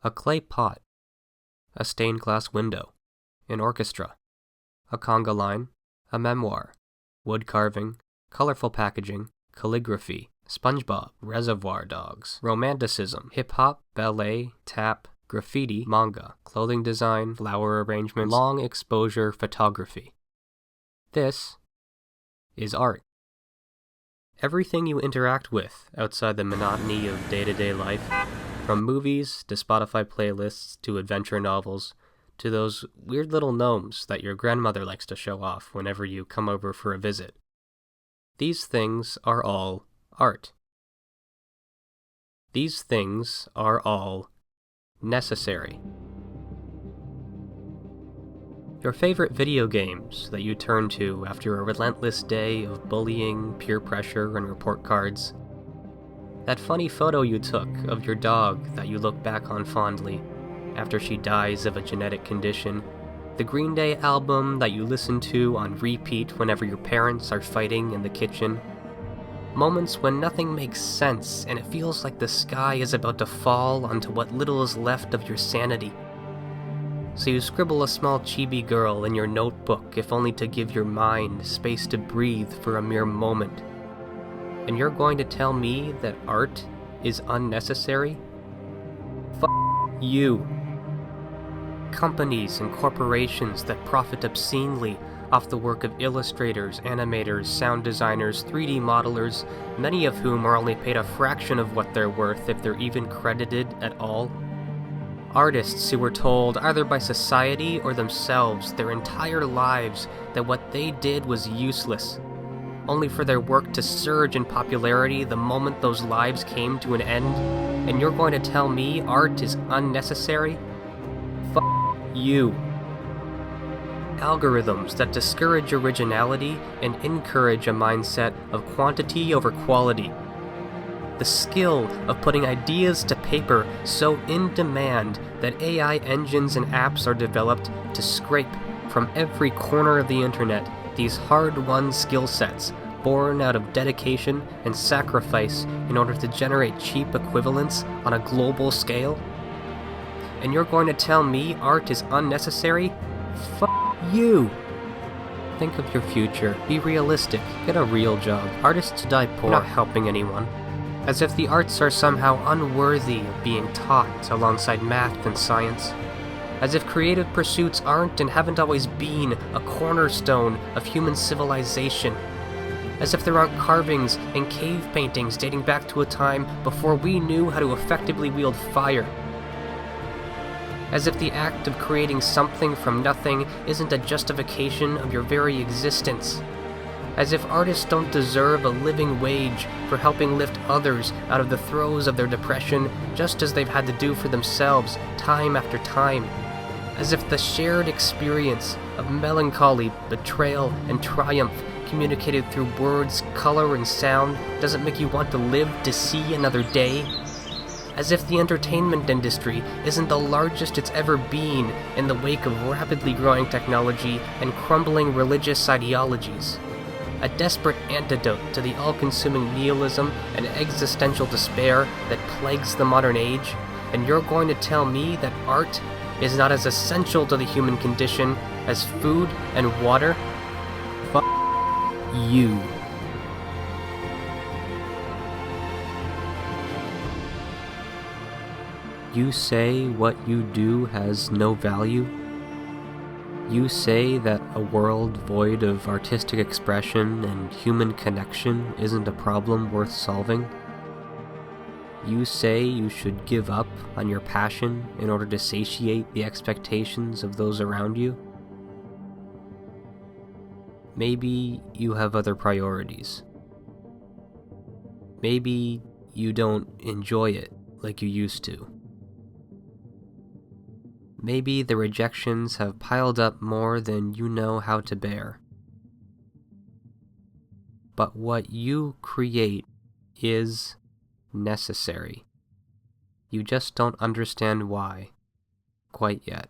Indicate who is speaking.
Speaker 1: a clay pot, a stained glass window, an orchestra, a conga line, a memoir, wood carving, colorful packaging, calligraphy, SpongeBob, Reservoir Dogs, romanticism, hip-hop, ballet, tap, graffiti, manga, clothing design, flower arrangements, long exposure photography. This is art. Everything you interact with outside the monotony of day-to-day life, from movies to Spotify playlists to adventure novels, to those weird little gnomes that your grandmother likes to show off whenever you come over for a visit. These things are all art. These things are all necessary. Your favorite video games that you turn to after a relentless day of bullying, peer pressure, and report cards. That funny photo you took of your dog that you look back on fondly after she dies of a genetic condition. The Green Day album that you listen to on repeat whenever your parents are fighting in the kitchen. Moments when nothing makes sense and it feels like the sky is about to fall onto what little is left of your sanity. So you scribble a small chibi girl in your notebook if only to give your mind space to breathe for a mere moment. And you're going to tell me that art is unnecessary? F*** you. Companies and corporations that profit obscenely off the work of illustrators, animators, sound designers, 3D modelers, many of whom are only paid a fraction of what they're worth if they're even credited at all. Artists who were told, either by society or themselves, their entire lives that what they did was useless, only for their work to surge in popularity the moment those lives came to an end. And you're going to tell me art is unnecessary? F*** you. Algorithms that discourage originality and encourage a mindset of quantity over quality. The skill of putting ideas to paper so in demand that AI engines and apps are developed to scrape from every corner of the internet these hard-won skill sets born out of dedication and sacrifice in order to generate cheap equivalents on a global scale? And you're going to tell me art is unnecessary? F*** you! Think of your future. Be realistic. Get a real job. Artists die poor. You're not helping anyone. As if the arts are somehow unworthy of being taught alongside math and science. As if creative pursuits aren't and haven't always been a cornerstone of human civilization. As if there aren't carvings and cave paintings dating back to a time before we knew how to effectively wield fire. As if the act of creating something from nothing isn't a justification of your very existence. As if artists don't deserve a living wage for helping lift others out of the throes of their depression, just as they've had to do for themselves time after time. As if the shared experience of melancholy, betrayal, and triumph communicated through words, color, and sound doesn't make you want to live to see another day. As if the entertainment industry isn't the largest it's ever been in the wake of rapidly growing technology and crumbling religious ideologies. A desperate antidote to the all-consuming nihilism and existential despair that plagues the modern age, and you're going to tell me that art is not as essential to the human condition as food and water? F*** you. You say what you do has no value? You say that a world void of artistic expression and human connection isn't a problem worth solving? You say you should give up on your passion in order to satiate the expectations of those around you? Maybe you have other priorities. Maybe you don't enjoy it like you used to. Maybe the rejections have piled up more than you know how to bear. But what you create is necessary. You just don't understand why, quite yet.